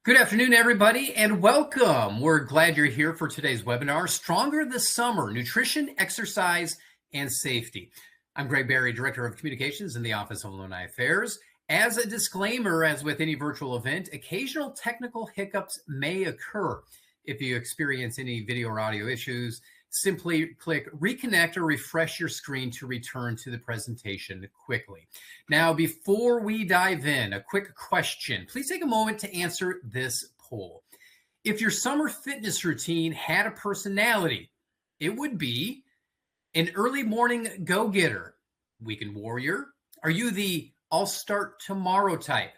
Good afternoon, everybody, and welcome. We're glad you're here for today's webinar, Stronger This Summer, Nutrition, Exercise, and Safety. I'm Greg Berry, Director of Communications in the Office of Alumni Affairs. As a disclaimer, as with any virtual event, occasional technical hiccups may occur. If you experience any video or audio issues, simply click reconnect or refresh your screen to return to the presentation quickly. Now, before we dive in, a quick question. Please take a moment to answer this poll. If your summer fitness routine had a personality, it would be an early morning go-getter, weekend warrior. Are you the I'll start tomorrow type?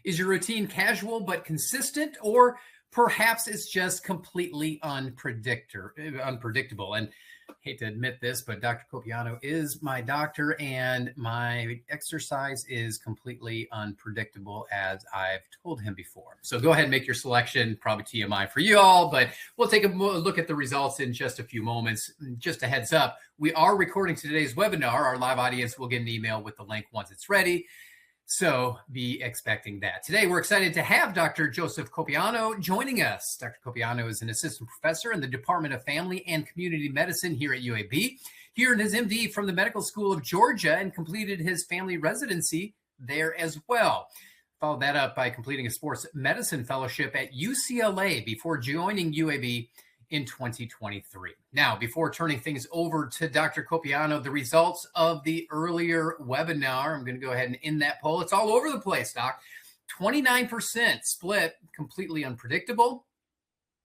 Is your routine casual but consistent, or perhaps it's just completely unpredictable? And I hate to admit this, but Dr. Coppiano is my doctor, and my exercise is completely unpredictable, as I've told him before. So go ahead and make your selection, probably TMI for you all, but we'll take a look at the results in just a few moments. Just a heads up, we are recording today's webinar. Our live audience will get an email with the link once it's ready. So be expecting that. Today, we're excited to have Dr. Joseph Coppiano joining us. Dr. Coppiano is an assistant professor in the Department of Family and Community Medicine here at UAB. He earned his MD from the Medical School of Georgia and completed his family residency there as well. Followed that up by completing a sports medicine fellowship at UCLA before joining UAB in 2023. Now, before turning things over to Dr. Coppiano, the results of the earlier webinar, I'm going to go ahead and end that poll. It's all over the place, Doc. 29% split completely unpredictable,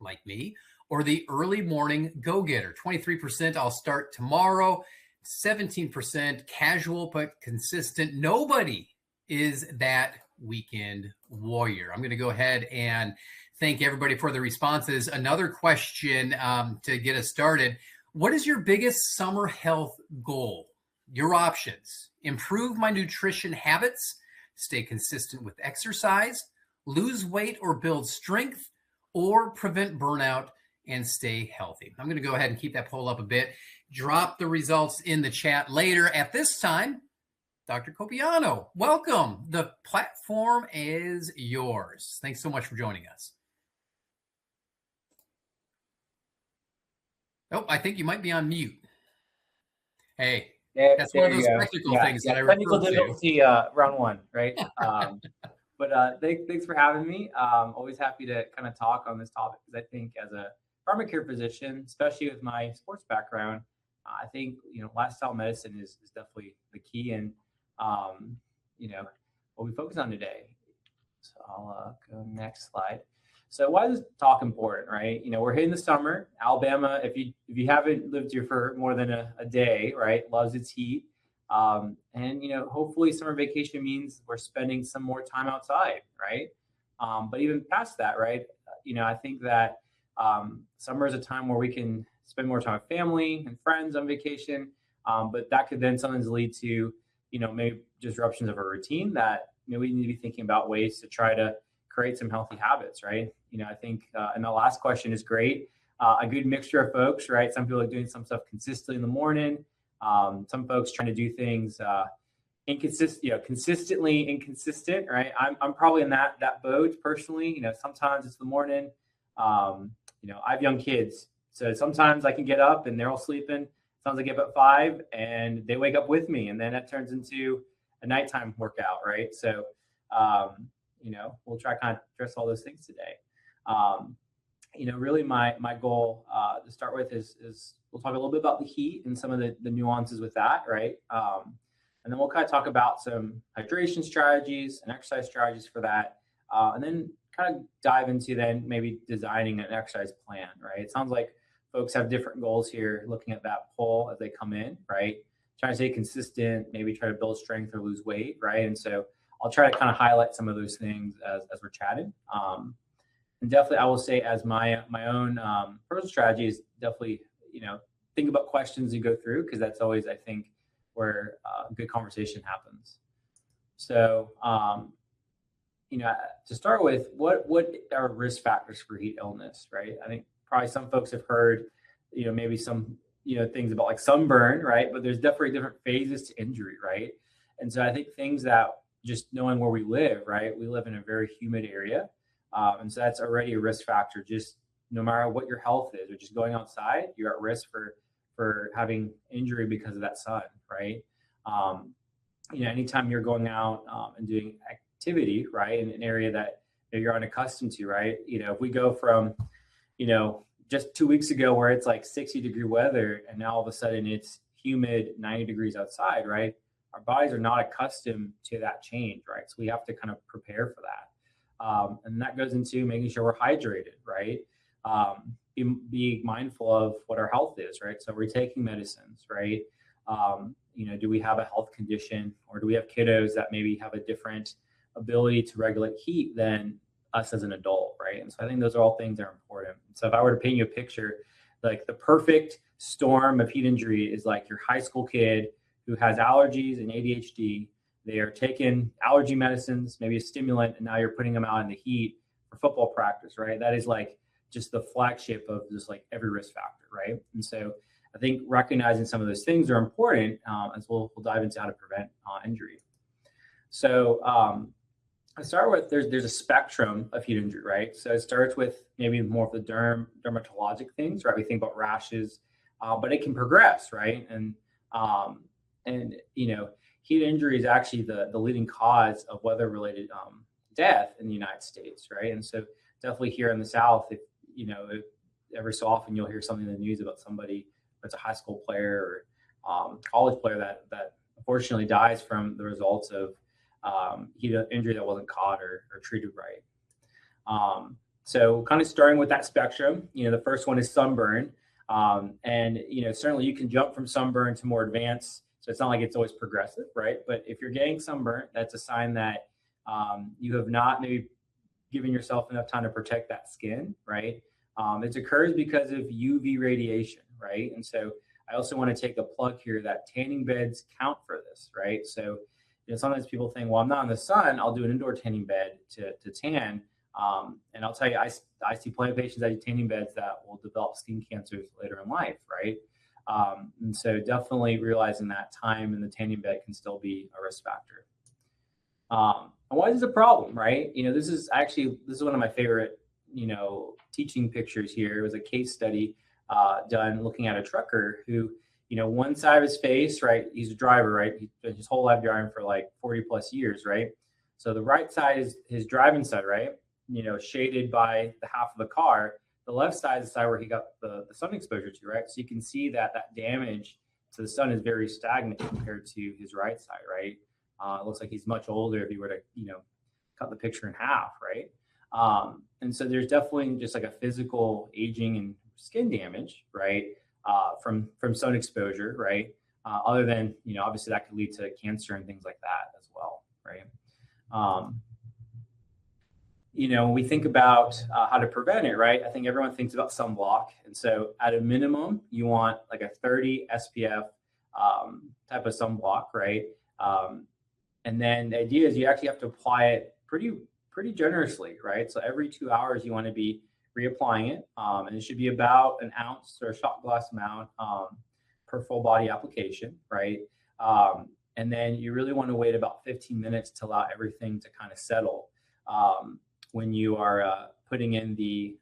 like me, or the early morning go-getter. 23% I'll start tomorrow. 17% casual but consistent. Nobody is that weekend warrior. I'm going to go ahead and thank everybody for the responses. Another question to get us started. What is your biggest summer health goal? Your options: improve my nutrition habits, stay consistent with exercise, lose weight or build strength, or prevent burnout and stay healthy. I'm going to go ahead and keep that poll up a bit. Drop the results in the chat later. At this time, Dr. Coppiano, welcome. The platform is yours. Thanks so much for joining us. Oh, I think you might be on mute. Hey, that's one of those technical things that I refer to. Technical difficulty, round one, right? But thanks for having me. Always happy to kind of talk on this topic, because I think as a primary care physician, especially with my sports background, I think, lifestyle medicine is definitely the key, and what we focus on today. So I'll go next slide. So why is this talk important, right? We're hitting the summer. Alabama, if you haven't lived here for more than a day, right, loves its heat. And hopefully summer vacation means we're spending some more time outside, right? But even past that, right, I think that summer is a time where we can spend more time with family and friends on vacation. But that could then sometimes lead to, maybe disruptions of our routine that we need to be thinking about ways to try to create some healthy habits, right? I think, and the last question is great. A good mixture of folks, right? Some people are doing some stuff consistently in the morning. Some folks trying to do things consistently inconsistent, right? I'm probably in that boat personally. Sometimes it's the morning. I have young kids, so sometimes I can get up and they're all sleeping. Sometimes I get up at 5 and they wake up with me, and then that turns into a nighttime workout, right? So, we'll try kind of address all those things today. Really my goal to start with is we'll talk a little bit about the heat and some of the nuances with that, right? And then we'll kind of talk about some hydration strategies and exercise strategies for that. And then kind of dive into then maybe designing an exercise plan, right? It sounds like folks have different goals here, looking at that poll as they come in, right? Trying to stay consistent, maybe try to build strength or lose weight, right? And so I'll try to kind of highlight some of those things as we're chatting. And definitely, I will say, as my own personal strategy is definitely, think about questions you go through, because that's always, I think, where good conversation happens. So, to start with, what are risk factors for heat illness, right? I think probably some folks have heard, maybe some, things about like sunburn, right? But there's definitely different phases to injury, right? And so I think things that just knowing where we live, right? We live in a very humid area. And so that's already a risk factor. Just no matter what your health is, or just going outside, you're at risk for having injury because of that sun, right? Anytime you're going out and doing activity, right, in an area that you're unaccustomed to, right? If we go from, just 2 weeks ago where it's like 60-degree weather and now all of a sudden it's humid 90 degrees outside, right? Our bodies are not accustomed to that change, right? So we have to kind of prepare for that. And that goes into making sure we're hydrated, right? Be mindful of what our health is, right? So we're taking medicines, right? Do we have a health condition, or do we have kiddos that maybe have a different ability to regulate heat than us as an adult, right? And so I think those are all things that are important. So if I were to paint you a picture, like the perfect storm of heat injury is like your high school kid who has allergies and ADHD. They are taking allergy medicines, maybe a stimulant, and now you're putting them out in the heat for football practice, right? That is like just the flagship of just like every risk factor, right? And so I think recognizing some of those things are important, as we'll dive into how to prevent injury. So I start with there's a spectrum of heat injury, right? So it starts with maybe more of the dermatologic things, right? We think about rashes, but it can progress, right? And heat injury is actually the leading cause of weather-related death in the United States, right? And so definitely here in the South, if every so often you'll hear something in the news about somebody that's a high school player or college player that unfortunately dies from the results of heat injury that wasn't caught or treated right. So kind of starting with that spectrum, the first one is sunburn. And certainly you can jump from sunburn to more advanced. So it's not like it's always progressive, right? But if you're getting sunburn, that's a sign that you have not maybe given yourself enough time to protect that skin, right? It occurs because of UV radiation, right? And so I also want to take the plug here that tanning beds count for this, right? So sometimes people think, well, I'm not in the sun, I'll do an indoor tanning bed to tan. And I'll tell you, I see plenty of patients that do tanning beds that will develop skin cancers later in life, right? And so definitely realizing that time in the tanning bed can still be a risk factor. And why is this a problem, right? This is one of my favorite, teaching pictures here. It was a case study done looking at a trucker who, one side of his face, right? He's a driver, right? His whole life driving for like 40 plus years, right? So the right side is his driving side, right? Shaded by the half of the car. The left side is the side where he got the sun exposure to, right? So you can see that damage to the sun is very stagnant compared to his right side, right? It looks like he's much older if you were to, cut the picture in half, right? And so there's definitely just like a physical aging and skin damage, right? From sun exposure, right? Other than, obviously that could lead to cancer and things like that as well, right? When we think about how to prevent it, right? I think everyone thinks about sunblock. And so at a minimum, you want like a 30 SPF type of sunblock, right? And then the idea is you actually have to apply it pretty generously, right? So every 2 hours, you want to be reapplying it. And it should be about an ounce or a shot glass amount per full body application, right? And then you really want to wait about 15 minutes to allow everything to kind of settle when you are putting in the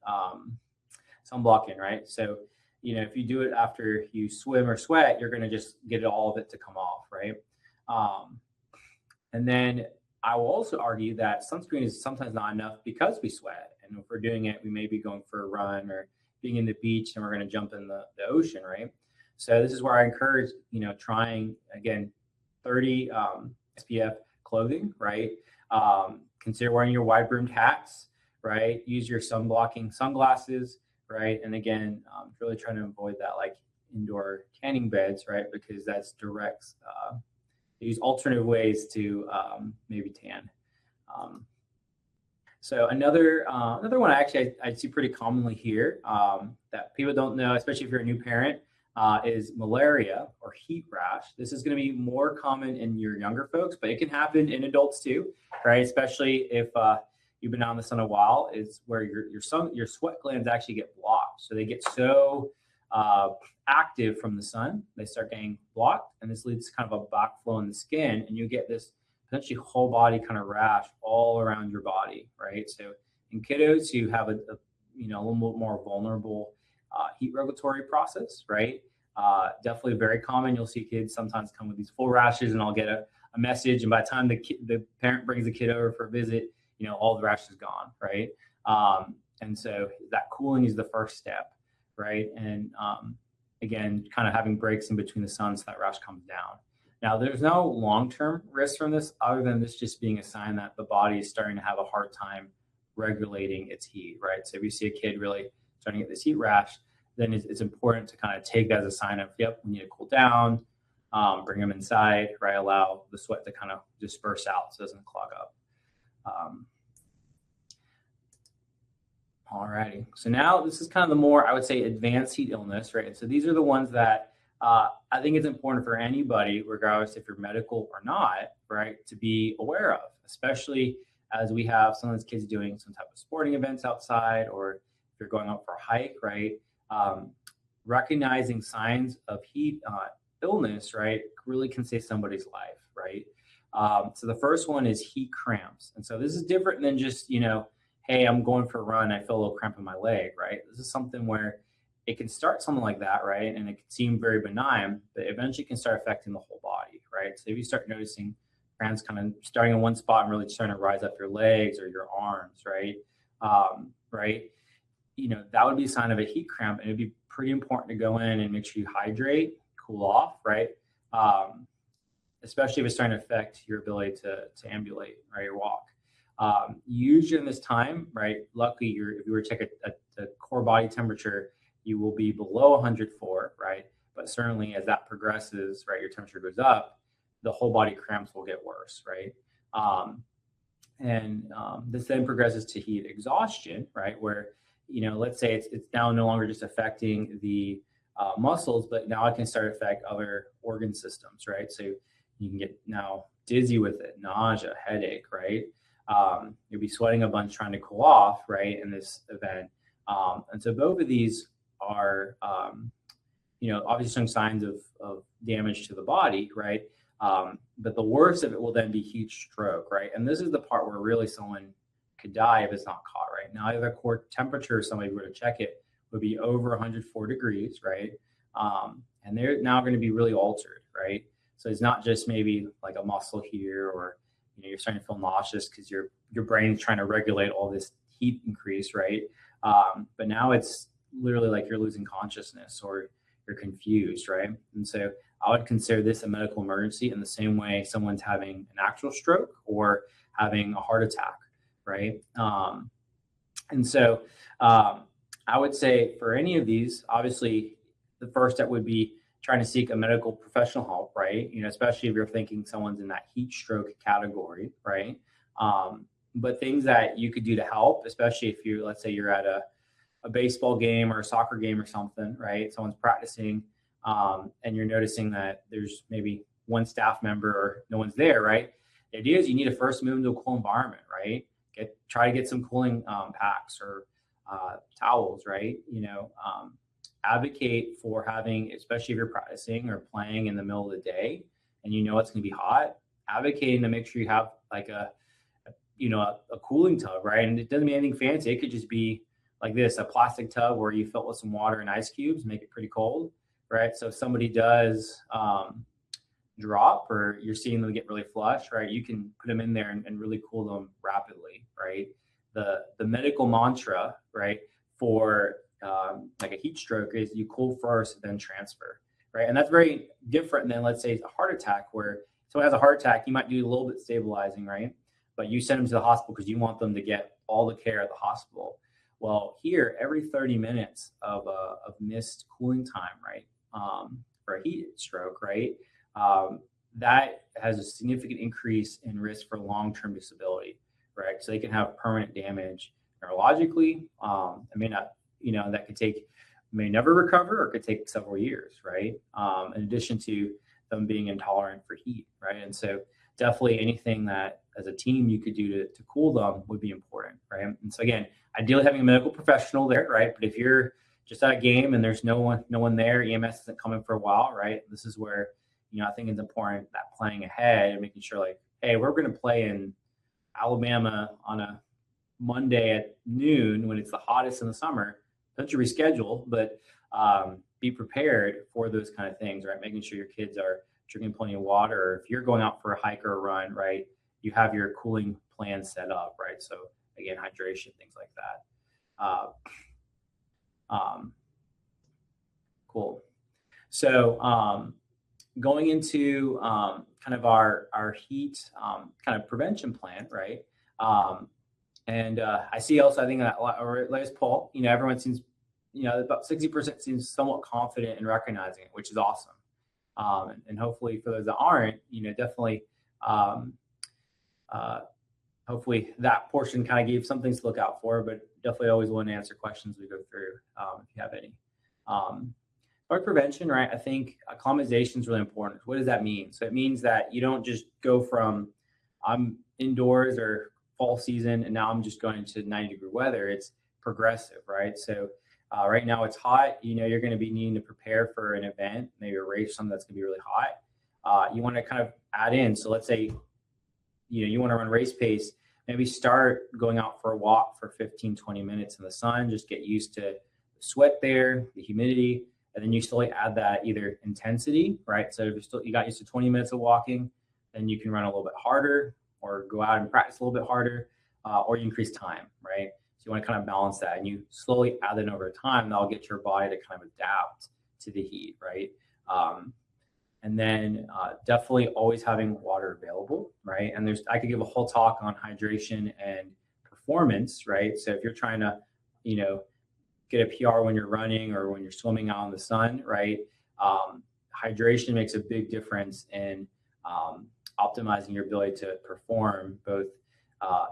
sunblock in, right? So, if you do it after you swim or sweat, you're going to just get all of it to come off, right? And then I will also argue that sunscreen is sometimes not enough because we sweat. And if we're doing it, we may be going for a run or being in the beach and we're going to jump in the ocean, right? So this is where I encourage, trying, again, 30 SPF clothing, right? Consider wearing your wide-brimmed hats, right? Use your sun-blocking sunglasses, right? And again, really trying to avoid that like indoor tanning beds, right? Because that's direct. Use alternative ways to maybe tan. So another one I see pretty commonly here that people don't know, especially if you're a new parent, is malaria or heat rash. This is going to be more common in your younger folks, but it can happen in adults too, right? Especially if you've been out in the sun a while, is where your sweat glands actually get blocked. So they get so active from the sun, they start getting blocked, and this leads to kind of a backflow in the skin, and you get this potentially whole body kind of rash all around your body, right? So In kiddos who have a little bit more vulnerable heat regulatory process, right? Definitely very common. You'll see kids sometimes come with these full rashes, and I'll get a message, and by the time the parent brings the kid over for a visit, all the rash is gone, right? And so that cooling is the first step, right? And again, kind of having breaks in between the sun so that rash comes down. Now, there's no long-term risk from this other than this just being a sign that the body is starting to have a hard time regulating its heat, right? So if you see a kid really starting to get this heat rash, then it's important to kind of take that as a sign of, yep, we need to cool down, bring them inside, right? Allow the sweat to kind of disperse out so it doesn't clog up. All righty. So now this is kind of the more, I would say, advanced heat illness, right? And so these are the ones that I think it's important for anybody, regardless if you're medical or not, right, to be aware of, especially as we have some of these kids doing some type of sporting events outside, or if you're going out for a hike, right? Recognizing signs of heat illness, right, really can save somebody's life, right? So the first one is heat cramps. And so this is different than just, hey, I'm going for a run, I feel a little cramp in my leg, right? This is something where it can start something like that, right? And it can seem very benign, but eventually can start affecting the whole body, right? So if you start noticing cramps kind of starting in one spot and really starting to rise up your legs or your arms, right? Right? That would be a sign of a heat cramp, and it'd be pretty important to go in and make sure you hydrate, cool off, right? Especially if it's starting to affect your ability to ambulate, right, or walk. Usually in this time, right, luckily if you were to check a core body temperature, you will be below 104, right? But certainly as that progresses, right, your temperature goes up, the whole body cramps will get worse, right? This then progresses to heat exhaustion, right, where let's say it's now no longer just affecting the muscles, but now it can start to affect other organ systems, right? So you can get now dizzy with it, nausea, headache, right? You'll be sweating a bunch trying to cool off, right, in this event. And so both of these are, obviously some signs of damage to the body, right? But the worst of it will then be heat stroke, right? And this is the part where really someone could die if it's not caught, right? Now, either core temperature, if somebody were to check it, would be over 104 degrees, right? And they're now going to be really altered, right? So it's not just maybe like a muscle here, or you're starting to feel nauseous because your brain is trying to regulate all this heat increase, right? But now it's literally like you're losing consciousness or you're confused, right? And so I would consider this a medical emergency in the same way someone's having an actual stroke or having a heart attack, right? And so I would say for any of these, obviously the first step would be trying to seek a medical professional help, right? Especially if you're thinking someone's in that heat stroke category, right? But things that you could do to help, especially if let's say you're at a baseball game or a soccer game or something, right? Someone's practicing and you're noticing that there's maybe one staff member or no one's there, right? The idea is you need to first move into a cool environment, right? Try to get some cooling packs or towels, right? Advocate for having, especially if you're practicing or playing in the middle of the day and it's going to be hot, advocating to make sure you have like a cooling tub, right? And it doesn't mean anything fancy. It could just be like this, a plastic tub where you fill it with some water and ice cubes, make it pretty cold, right? So if somebody does drop or you're seeing them get really flushed, right, you can put them in there and really cool them rapidly, right? The medical mantra, right, for like a heat stroke is you cool first, then transfer, right? And that's very different than, let's say, a heart attack, where someone has a heart attack, you might do a little bit stabilizing, right? But you send them to the hospital because you want them to get all the care at the hospital. Well, here, every 30 minutes of missed cooling time, right, for a heat stroke, right, that has a significant increase in risk for long-term disability, right? So they can have permanent damage neurologically. That may never recover or could take several years, right? In addition to them being intolerant for heat, right? And so definitely anything that as a team you could do to cool them would be important, right? And so again, ideally having a medical professional there, right? But if you're just at a game and there's no one there, EMS isn't coming for a while, right? This is where, I think it's important that planning ahead and making sure like, hey, we're going to play in Alabama on a Monday at noon when it's the hottest in the summer, don't you reschedule, but be prepared for those kind of things, right? Making sure your kids are drinking plenty of water. Or if you're going out for a hike or a run, right, you have your cooling plan set up, right? So again, hydration, things like that. Cool. So going into kind of our heat kind of prevention plan, right? And I see also, I think that latest poll, everyone seems, about 60% seems somewhat confident in recognizing it, which is awesome. And hopefully for those that aren't, definitely, hopefully that portion kind of gave some things to look out for, but definitely always want to answer questions we go through if you have any. Spark prevention, right? I think acclimatization is really important. What does that mean? So it means that you don't just go from I'm indoors or fall season and now I'm just going to 90-degree weather. It's progressive, right? So right now it's hot. You're going to be needing to prepare for an event, maybe a race, something that's going to be really hot. You want to kind of add in. So let's say, you want to run race pace, maybe start going out for a walk for 15, 20 minutes in the sun, just get used to the sweat there, the humidity, and then you slowly add that either intensity, right? So if you got used to 20 minutes of walking, then you can run a little bit harder or go out and practice a little bit harder, or you increase time, right? So you want to kind of balance that, and you slowly add it over time. That'll get your body to kind of adapt to the heat, right? And then definitely always having water available, right? And I could give a whole talk on hydration and performance, right? So if you're trying to, get a PR when you're running or when you're swimming out in the sun, right? Hydration makes a big difference in optimizing your ability to perform both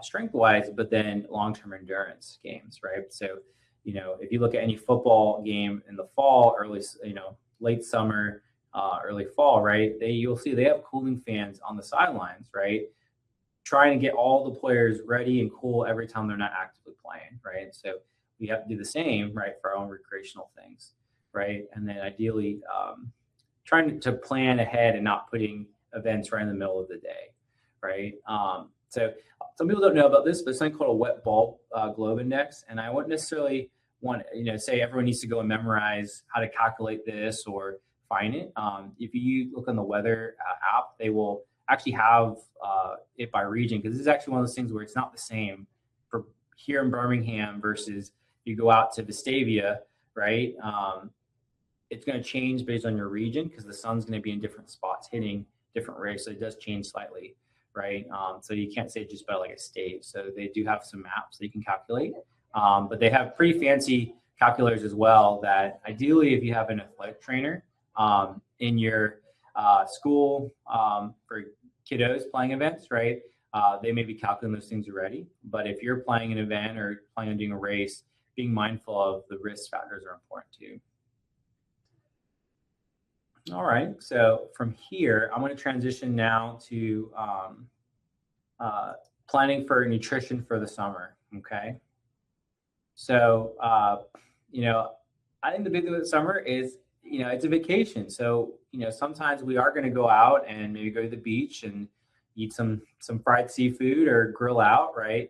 strength-wise, but then long-term endurance games, right? So, if you look at any football game in the fall, late summer, early fall, right? You'll see they have cooling fans on the sidelines, right? Trying to get all the players ready and cool every time they're not actively playing, right? So we have to do the same, right, for our own recreational things, right? And then ideally, trying to plan ahead and not putting events right in the middle of the day, right? So some people don't know about this, but it's something called a wet bulb globe index, and I wouldn't necessarily want say everyone needs to go and memorize how to calculate this or find it. If you look on the weather app, they will actually have it by region, because this is actually one of those things where it's not the same for here in Birmingham versus you go out to Vestavia, right? It's going to change based on your region because the sun's going to be in different spots hitting different rays, so it does change slightly, right? So you can't say just by like a state. So they do have some maps that you can calculate, but they have pretty fancy calculators as well that ideally if you have an athletic trainer in your school for kiddos playing events, right? They may be calculating those things already, but if you're playing an event or planning on doing a race, being mindful of the risk factors are important too. All right, so from here, I'm going to transition now to planning for nutrition for the summer, okay? So, I think the big thing with summer is, it's a vacation. So, sometimes we are going to go out and maybe go to the beach and eat some fried seafood or grill out, right?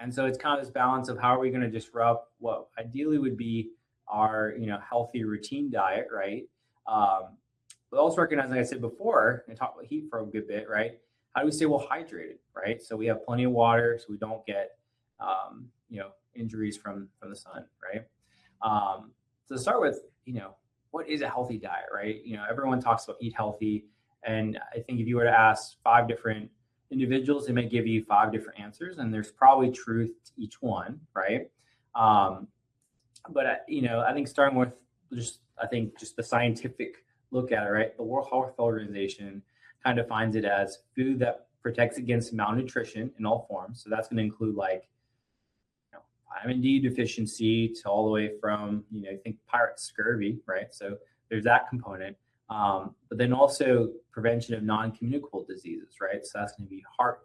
And so it's kind of this balance of how are we going to disrupt what ideally would be our, healthy routine diet, right? But also recognize, like I said before, and talk about heat for a good bit, right? How do we stay well hydrated, right? So we have plenty of water, so we don't get, injuries from the sun, right? So to start with, what is a healthy diet, right? Everyone talks about eat healthy, and I think if you were to ask 5 different individuals, they may give you 5 different answers, and there's probably truth to each one, right? But I think starting with just the scientific look at it, right? The World Health Organization kind of defines it as food that protects against malnutrition in all forms. So that's going to include vitamin D deficiency to all the way from, think pirate scurvy, right? So there's that component. But then also prevention of non-communicable diseases, right? So that's going to be heart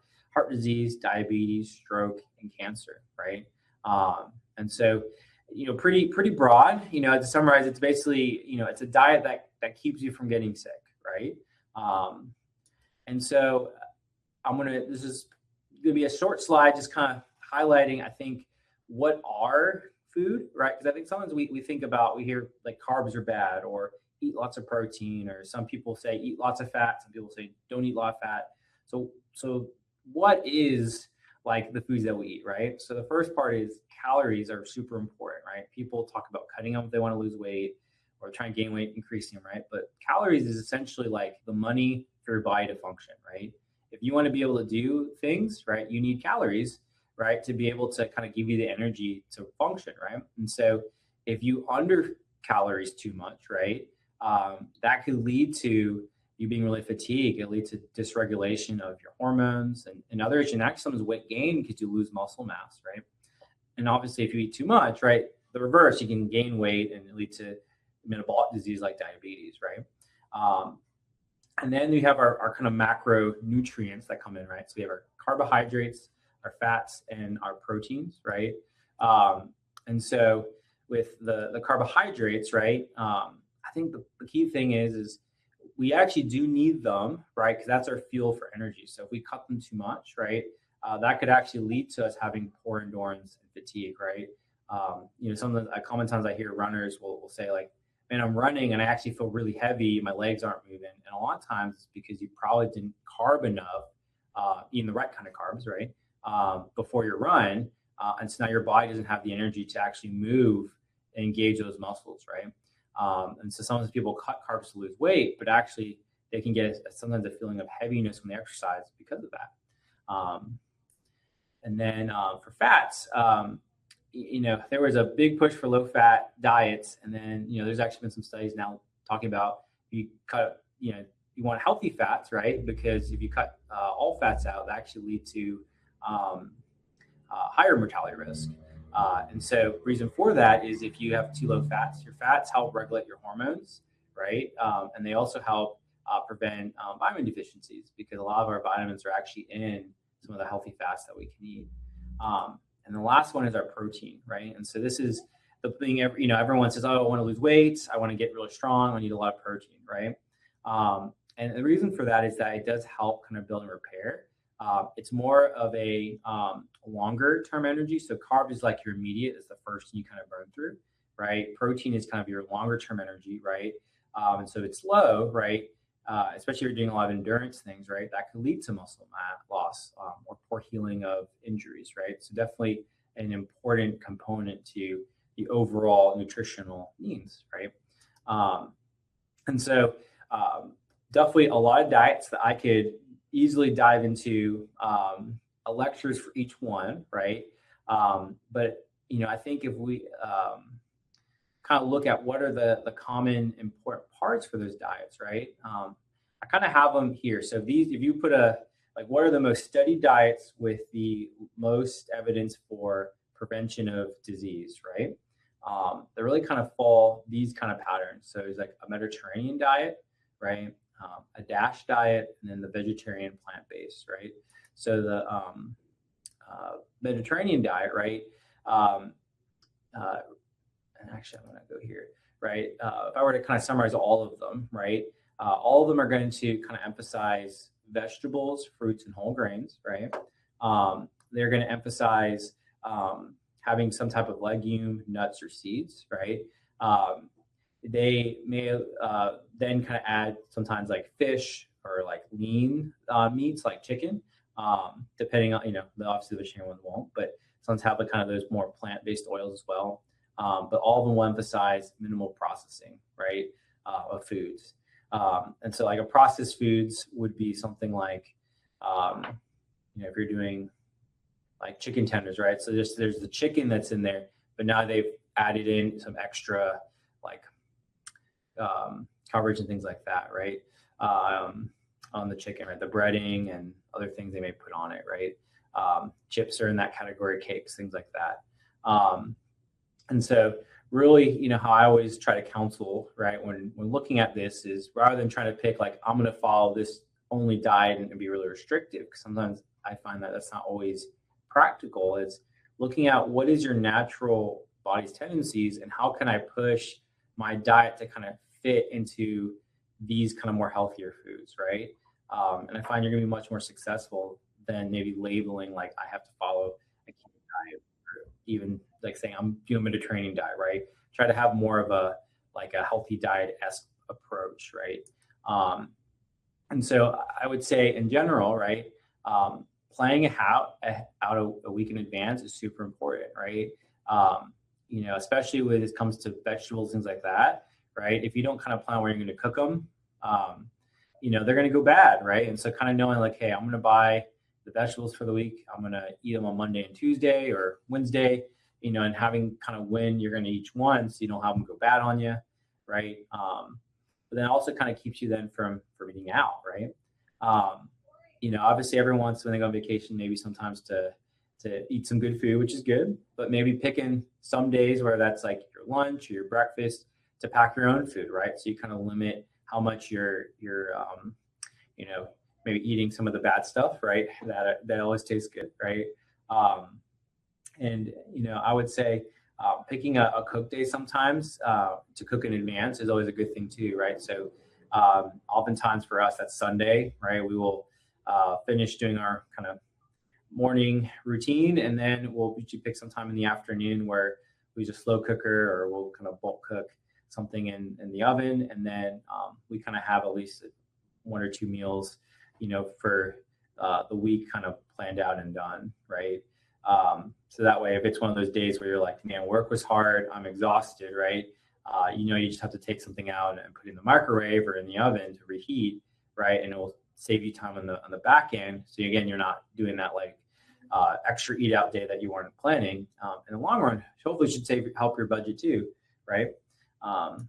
disease, diabetes, stroke, and cancer, right? And so, pretty broad. To summarize, it's basically, it's a diet that keeps you from getting sick, right? And so this is going to be a short slide, just kind of highlighting, I think, what are food, right? Because I think sometimes we think about, we hear like carbs are bad, or eat lots of protein, or some people say eat lots of fat, some people say don't eat a lot of fat. So what is like the foods that we eat, right? So the first part is calories are super important, right? People talk about cutting them if they want to lose weight, or trying to gain weight, increasing them, right? But calories is essentially like the money for your body to function, right? If you want to be able to do things, right, you need calories, right, to be able to kind of give you the energy to function, right? And so if you under calories too much, right, that could lead to you being really fatigued. It leads to dysregulation of your hormones and other issues. And actually, sometimes weight gain because you lose muscle mass, right? And obviously, if you eat too much, right, the reverse, you can gain weight and it leads to metabolic disease like diabetes, right? And then we have our kind of macronutrients that come in, right? So we have our carbohydrates, our fats, and our proteins, right? And so with the carbohydrates, right, I think the key thing is we actually do need them, right? Because that's our fuel for energy. So if we cut them too much, right, that could actually lead to us having poor endurance and fatigue, right? Some of the common times I hear runners will say like, man, I'm running and I actually feel really heavy. My legs aren't moving. And a lot of times it's because you probably didn't carb enough, eating the right kind of carbs, right? Before your run. And so now your body doesn't have the energy to actually move and engage those muscles, right? And so sometimes people cut carbs to lose weight, but actually they can get sometimes a feeling of heaviness when they exercise because of that. And then for fats, there was a big push for low fat diets. And then, there's actually been some studies now talking about you cut, you want healthy fats, right? Because if you cut all fats out, that actually lead to higher mortality risk. And so reason for that is if you have too low fats, your fats help regulate your hormones, right? And they also help prevent vitamin deficiencies, because a lot of our vitamins are actually in some of the healthy fats that we can eat. And the last one is our protein, right? And so this is the thing, everyone says, oh, I want to lose weight, I want to get really strong, I need a lot of protein, right? And the reason for that is that it does help kind of build and repair. It's more of a longer term energy. So carb is like your immediate, is the first thing you kind of burn through, right? Protein is kind of your longer term energy, right? And so it's low, right? Especially if you're doing a lot of endurance things, right? That could lead to muscle mass loss or poor healing of injuries, right? So definitely an important component to the overall nutritional needs, right? And so definitely a lot of diets that I could easily dive into lectures for each one, right? But I think if we kind of look at what are the common important parts for those diets, right? I kind of have them here. So if you put what are the most studied diets with the most evidence for prevention of disease, right? They really kind of fall these kind of patterns. So it's like a Mediterranean diet, right? A DASH diet, and then the vegetarian plant-based, right? So the Mediterranean diet, right? And actually, I'm going to go here, right? If I were to kind of summarize all of them, right? All of them are going to kind of emphasize vegetables, fruits, and whole grains, right? They're going to emphasize having some type of legume, nuts, or seeds, right? They may then kind of add sometimes like fish or like lean meats like chicken, depending on, obviously the vegetarian ones won't, but sometimes have kind of those more plant-based oils as well. But all of them will emphasize minimal processing, right, of foods. And so like a processed foods would be something like, if you're doing like chicken tenders, right? So there's the chicken that's in there, but now they've added in some extra like coverage and things like that, right? On the chicken, right? The breading and other things they may put on it, right? Chips are in that category, cakes, things like that. And so really, how I always try to counsel, right, when looking at this is rather than trying to pick like, I'm going to follow this only diet and be really restrictive, because sometimes I find that that's not always practical. It's looking at what is your natural body's tendencies and how can I push my diet to kind of fit into these kind of more healthier foods, right? And I find you're going to be much more successful than maybe labeling like I have to follow a keto diet, or even like saying I'm doing a Mediterranean diet, right? Try to have more of a like a healthy diet-esque approach, right? Um, and so I would say in general, right, planning out a week in advance is super important, right? Um, especially when it comes to vegetables, things like that, right? If you don't kind of plan where you're going to cook them, um, they're going to go bad, right? And so kind of knowing like, hey, I'm going to buy the vegetables for the week. I'm going to eat them on Monday and Tuesday or Wednesday, and having kind of when you're going to each one so you don't have them go bad on you, right? But then also kind of keeps you then from eating out, right? Obviously everyone wants when they go on vacation, maybe sometimes to eat some good food, which is good, but maybe picking some days where that's like your lunch or your breakfast to pack your own food, right? So you kind of limit how much you're maybe eating some of the bad stuff, right? That always tastes good, right? I would say picking a cook day sometimes to cook in advance is always a good thing too, right? So oftentimes for us, that's Sunday, right? We will finish doing our kind of morning routine, and then we'll usually pick some time in the afternoon where we just slow cooker or we'll kind of bulk cook something in the oven, and then we kind of have at least one or two meals, for the week kind of planned out and done, right? So that way, if it's one of those days where you're like, man, work was hard, I'm exhausted, right? You just have to take something out and put it in the microwave or in the oven to reheat, right? And it will save you time on the back end. So again, you're not doing that like extra eat out day that you weren't planning. In the long run, hopefully should help your budget too, right? I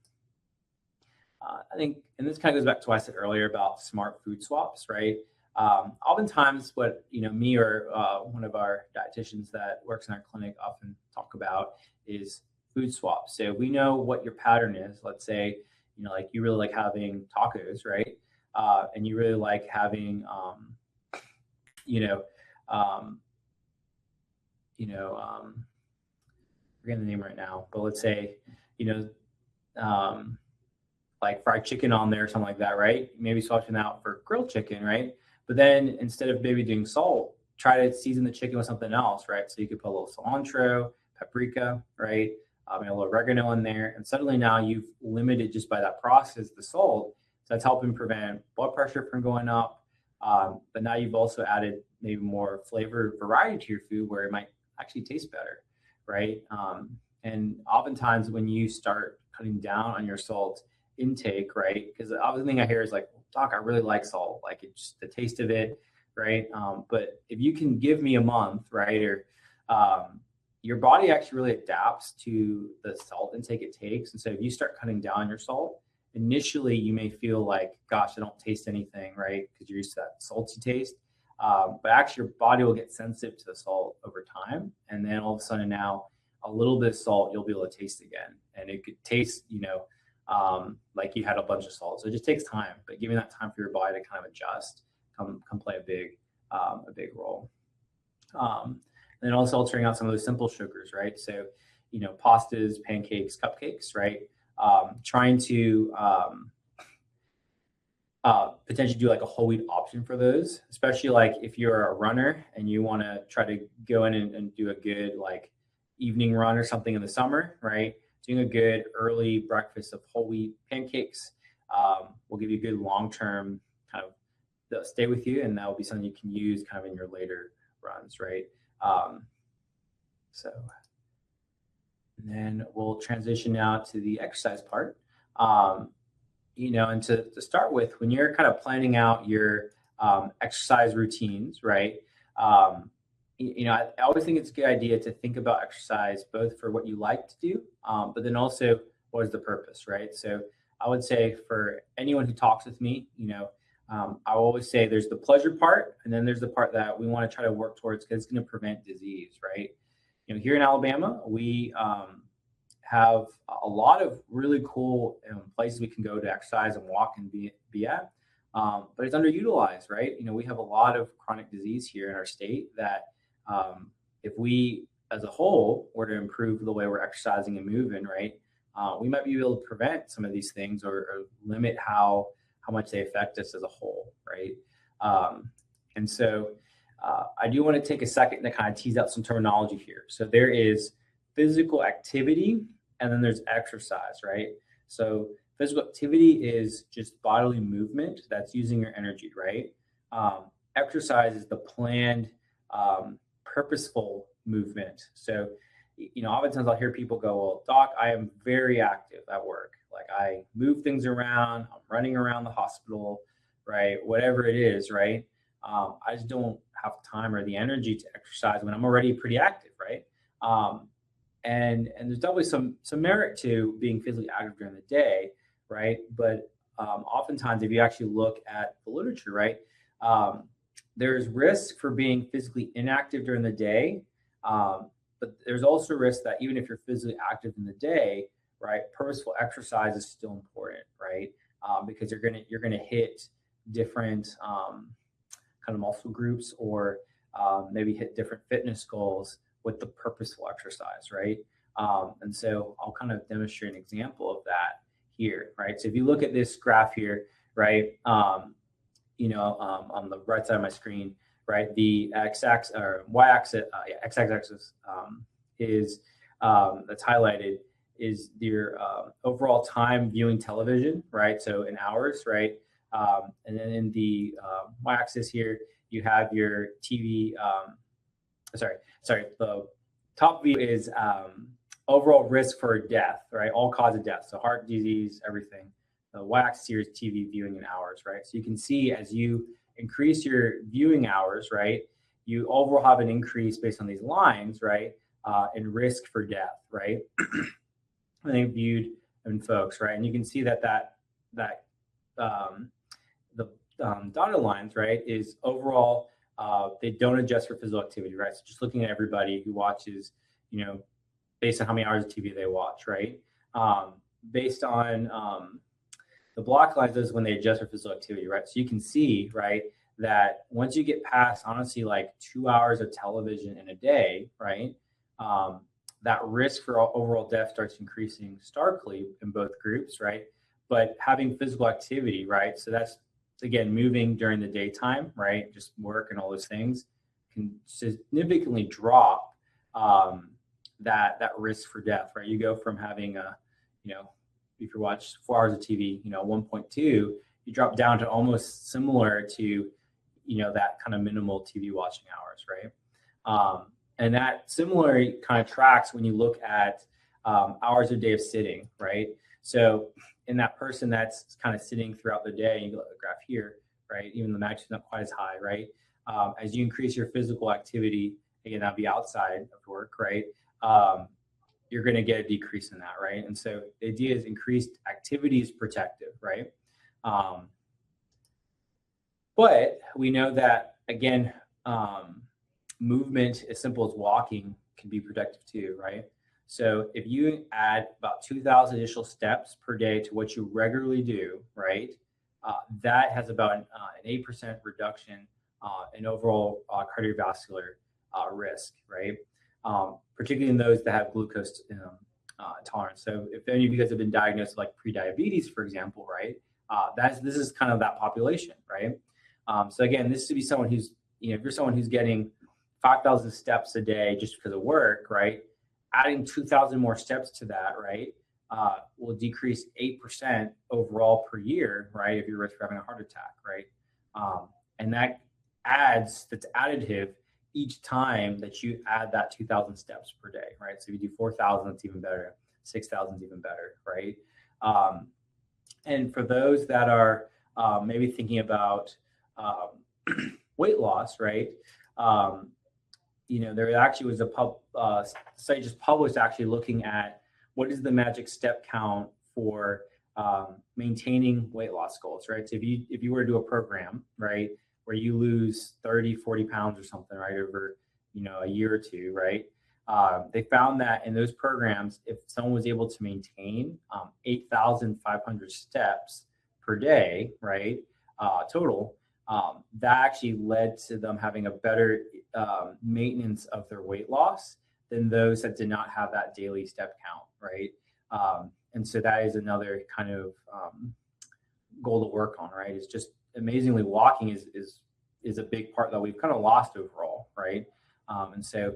think, and this kind of goes back to what I said earlier about smart food swaps, right? Oftentimes what, me or one of our dietitians that works in our clinic often talk about is food swaps. So we know what your pattern is. Let's say, like you really like having tacos, right? And you really like having, forgetting the name right now, but let's say, like fried chicken on there or something like that, right? Maybe swapping out for grilled chicken, right? But then instead of maybe doing salt, try to season the chicken with something else, right? So you could put a little cilantro, paprika, right? A little oregano in there. And suddenly now you've limited just by that process, the salt. So that's helping prevent blood pressure from going up. But now you've also added maybe more flavor variety to your food where it might actually taste better, right? And oftentimes when you start cutting down on your salt intake, right? Because the other thing I hear is like, Doc, I really like salt, like it's just the taste of it, right? But if you can give me a month, right, or your body actually really adapts to the salt intake it takes. And so if you start cutting down your salt, initially you may feel like, gosh, I don't taste anything, right? Because you're used to that salty taste. But actually your body will get sensitive to the salt over time. And then all of a sudden now a little bit of salt, you'll be able to taste again. And it could taste, like you had a bunch of salt. So it just takes time, but giving that time for your body to kind of adjust can play a big role. And then also altering out some of those simple sugars, right? So, pastas, pancakes, cupcakes, right? Trying to potentially do like a whole wheat option for those, especially like if you're a runner and you want to try to go in and do a good like evening run or something in the summer, right? Doing a good early breakfast of whole wheat pancakes will give you a good long-term kind of they'll stay with you, and that will be something you can use kind of in your later runs, right? And then we'll transition now to the exercise part. And to start with, when you're kind of planning out your exercise routines, right? I always think it's a good idea to think about exercise both for what you like to do, but then also what is the purpose, right? So I would say for anyone who talks with me, I always say there's the pleasure part, and then there's the part that we want to try to work towards because it's going to prevent disease, right? Here in Alabama, we have a lot of really cool places we can go to exercise and walk and be at, but it's underutilized, right? We have a lot of chronic disease here in our state that if we as a whole were to improve the way we're exercising and moving, right, we might be able to prevent some of these things or limit how much they affect us as a whole, right? And so I do want to take a second to kind of tease out some terminology here. So there is physical activity, and then there's exercise, right? So physical activity is just bodily movement that's using your energy, right? Exercise is the planned, purposeful movement. So, oftentimes I'll hear people go, well, Doc, I am very active at work. Like I move things around, I'm running around the hospital, right? Whatever it is, right? I just don't have time or the energy to exercise when I'm already pretty active, right? And there's definitely some merit to being physically active during the day, right? But oftentimes, if you actually look at the literature, right, there's risk for being physically inactive during the day, but there's also risk that even if you're physically active in the day, right, purposeful exercise is still important, right? Because you're gonna hit different kind of muscle groups or maybe hit different fitness goals with the purposeful exercise, right? And so I'll kind of demonstrate an example of that here, right? So if you look at this graph here, right, on the right side of my screen, right, the x-axis or y-axis, x-axis is that's highlighted is your overall time viewing television, right? So in hours, right? And then in the y-axis here, you have your TV. The top view is overall risk for death, right? All cause of death, so heart disease, everything. The y-axis here is TV viewing in hours, right? So you can see as you increase your viewing hours, right, you overall have an increase based on these lines, right, in risk for death, right? I think viewed in folks, right? And you can see that the dotted lines, right, is overall they don't adjust for physical activity, right? So just looking at everybody who watches, based on how many hours of TV they watch, right? Based on the block lines is when they adjust for physical activity, right? So you can see, right, that once you get past, honestly, like 2 hours of television in a day, right, that risk for overall death starts increasing starkly in both groups, right? But having physical activity, right, so that's, again, moving during the daytime, right, just work and all those things can significantly drop that risk for death, right? You go from having if you watch 4 hours of TV, 1.2, you drop down to almost similar to, that kind of minimal TV watching hours, right? And that similarly kind of tracks when you look at hours a day of sitting, right? So in that person that's kind of sitting throughout the day, you look at the graph here, right? Even the magnitude's not quite as high, right? As you increase your physical activity, again, that'd be outside of work, right? You're going to get a decrease in that, right? And so the idea is increased activity is protective, right? But we know that, again, movement as simple as walking can be protective too, right? So if you add about 2,000 additional steps per day to what you regularly do, right, that has about an 8% reduction in overall cardiovascular risk, right? Particularly in those that have glucose tolerance. So if any of you guys have been diagnosed with like pre-diabetes, for example, right, this is kind of that population, right? So again, this would be someone who's, if you're someone who's getting 5,000 steps a day just because of work, right, adding 2,000 more steps to that, right, will decrease 8% overall per year, right, if you're risk for having a heart attack, right? And that's additive each time that you add that 2,000 steps per day, right? So if you do 4,000, it's even better. 6,000 is even better, right? And for those that are maybe thinking about weight loss, right? There actually was a study just published actually looking at what is the magic step count for maintaining weight loss goals, right? So if you were to do a program, right, where you lose 30, 40 pounds or something, right, over, a year or two, right? They found that in those programs, if someone was able to maintain 8,500 steps per day, right, total, that actually led to them having a better maintenance of their weight loss than those that did not have that daily step count, right? And so that is another kind of goal to work on, right? It's just amazingly walking is is a big part that we've kind of lost overall, right? And so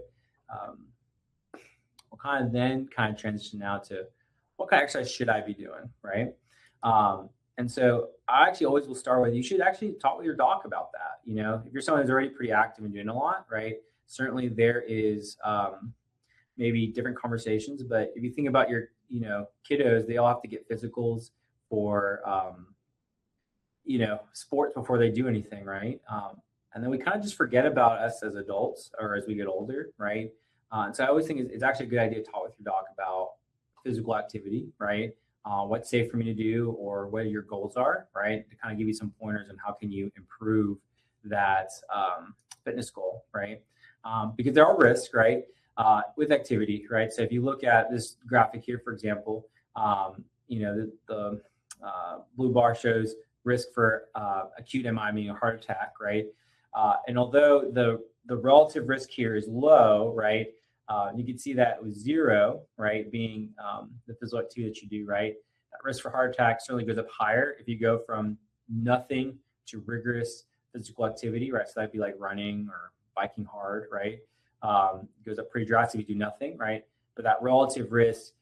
we'll kind of transition now to what kind of exercise should I be doing, right? And so I actually always will start with, you should actually talk with your doc about that. You know, if you're someone who's already pretty active and doing a lot, right? Certainly there is maybe different conversations, but if you think about your, you know, kiddos, they all have to get physicals for, you know, sports before they do anything, right? And then we kind of just forget about us as adults or as we get older, right? And so I always think it's actually a good idea to talk with your doc about physical activity, right? What's safe for me to do, or what your goals are, right? To kind of give you some pointers on how can you improve that fitness goal, right? Because there are risks, right? With activity, right? So if you look at this graphic here, for example, you know, the blue bar shows risk for acute MI, meaning a heart attack, right? And although the relative risk here is low, right? You can see that with 0, right, being the physical activity that you do, right? That risk for heart attack certainly goes up higher if you go from nothing to rigorous physical activity, right? So that'd be like running or biking hard, right? Goes up pretty drastically if you do nothing, right? But that relative risk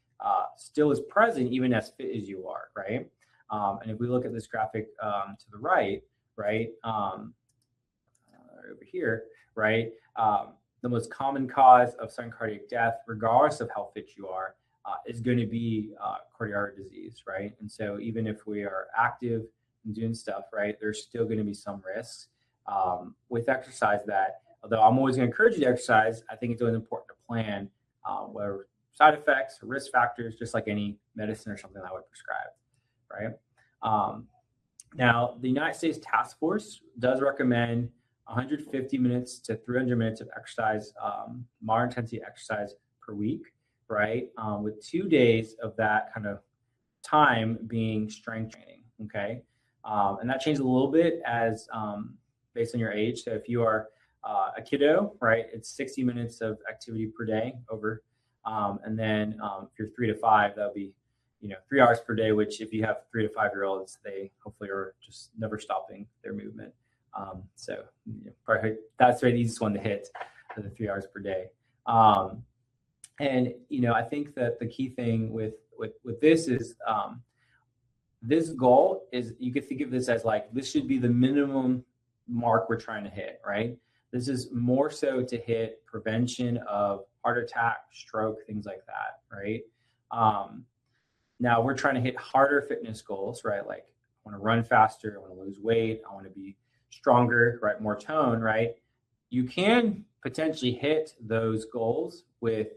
still is present even as fit as you are, right? And if we look at this graphic to the right, right, over here, right, the most common cause of sudden cardiac death, regardless of how fit you are, is going to be coronary artery disease, right? And so even if we are active and doing stuff, right, there's still going to be some risks with exercise that, although I'm always going to encourage you to exercise, I think it's always important to plan where side effects or risk factors, just like any medicine or something that I would prescribe, right? Now, the United States Task Force does recommend 150 minutes to 300 minutes of exercise, moderate intensity exercise per week, right? With 2 days of that kind of time being strength training, okay? And that changes a little bit as based on your age. So if you are a kiddo, right, it's 60 minutes of activity per day over. And then if you're 3 to 5, that'll be, you know, 3 hours per day, which if you have 3 to 5-year-olds, they hopefully are just never stopping their movement. So you know, probably that's the easiest one to hit, for the 3 hours per day. And, you know, I think that the key thing with this is this goal is, you could think of this as like, this should be the minimum mark we're trying to hit, right? This is more so to hit prevention of heart attack, stroke, things like that, right? Now we're trying to hit harder fitness goals, right? Like, I want to run faster, I want to lose weight, I want to be stronger, right? More tone, right? You can potentially hit those goals with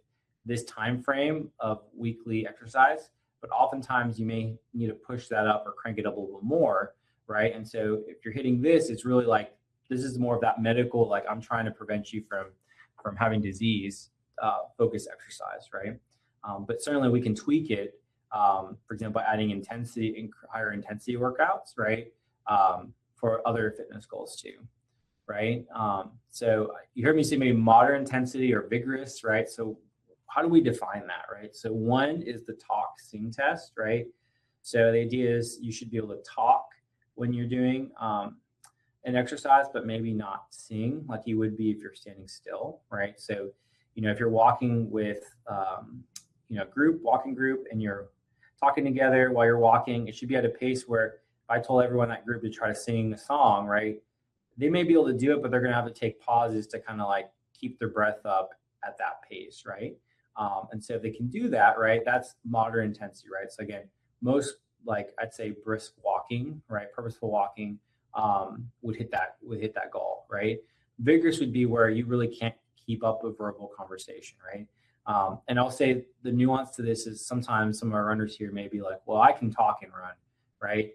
this time frame of weekly exercise, but oftentimes you may need to push that up or crank it up a little more, right? And so if you're hitting this, it's really like, this is more of that medical, like, I'm trying to prevent you from having disease, focused exercise, right? But certainly we can tweak it, for example, adding intensity, higher intensity workouts, right? For other fitness goals too, right? So you heard me say maybe moderate intensity or vigorous, right? So how do we define that, right? So one is the talk sing test, right? So the idea is you should be able to talk when you're doing an exercise, but maybe not sing like you would be if you're standing still, right? So, you know, if you're walking with, you know, walking group, and you're talking together while you're walking, it should be at a pace where if I told everyone in that group to try to sing a song, right, they may be able to do it, but they're going to have to take pauses to kind of like keep their breath up at that pace, right? And so if they can do that, right, that's moderate intensity, right? So again, most, like, I'd say brisk walking, right, purposeful walking would hit that goal, right? Vigorous would be where you really can't keep up a verbal conversation, right? And I'll say the nuance to this is sometimes some of our runners here may be like, well, I can talk and run, right?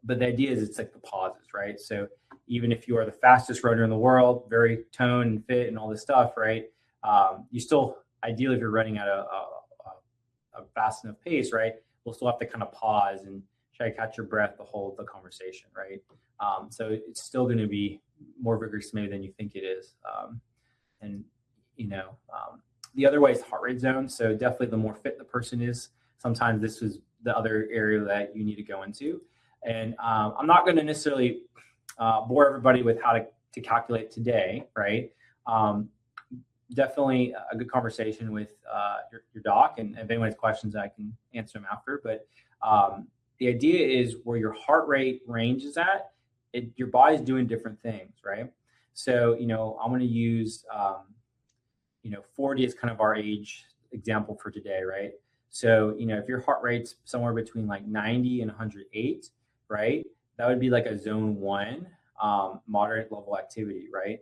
But the idea is it's like the pauses, right? So even if you are the fastest runner in the world, very toned and fit and all this stuff, right? You still, ideally, if you're running at a fast enough pace, right, we'll still have to kind of pause and try to catch your breath to hold the conversation, right? So it's still going to be more vigorous maybe than you think it is. And, you know, the other way is heart rate zone. So definitely the more fit the person is, sometimes this is the other area that you need to go into. And I'm not going to necessarily bore everybody with how to calculate today, right? Definitely a good conversation with your doc, and if anyone has questions, I can answer them after. But the idea is where your heart rate range is at, your body's doing different things, right? So, I'm going to use, 40 is kind of our age example for today, right? So, if your heart rate's somewhere between like 90 and 108, right? That would be like a zone 1 moderate level activity, right?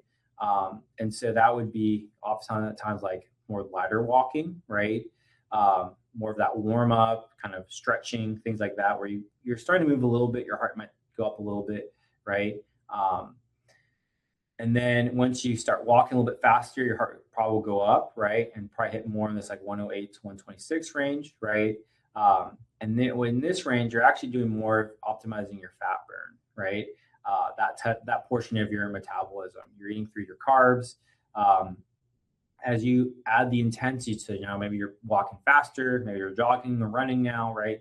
And so that would be oftentimes like more ladder walking, right? More of that warm up, kind of stretching, things like that, where you're starting to move a little bit, your heart might go up a little bit, right? And then once you start walking a little bit faster, your heart probably will go up, right? And probably hit more in this like 108 to 126 range, right? And then in this range, you're actually doing more optimizing your fat burn, right? That portion of your metabolism. You're eating through your carbs. As you add the intensity to, maybe you're walking faster, maybe you're jogging or running now, right?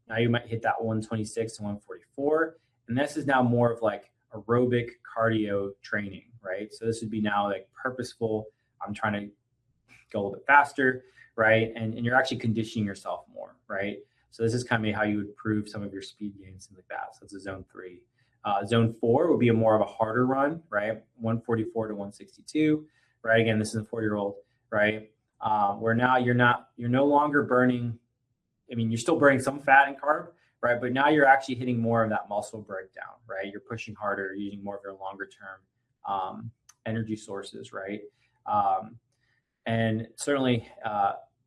Now you might hit that 126 to 144. And this is now more of like aerobic cardio training, right? So this would be now like purposeful. I'm trying to go a little bit faster, right? And you're actually conditioning yourself more, right? So this is kind of how you would improve some of your speed gains, things like that. So it's a zone 3. Zone 4 would be a more of a harder run, right? 144 to 162, right? Again, this is a 4-year-old, right? Where now you're no longer burning. I mean, you're still burning some fat and carb, right? But now you're actually hitting more of that muscle breakdown, right? You're pushing harder, using more of your longer term energy sources, right? And certainly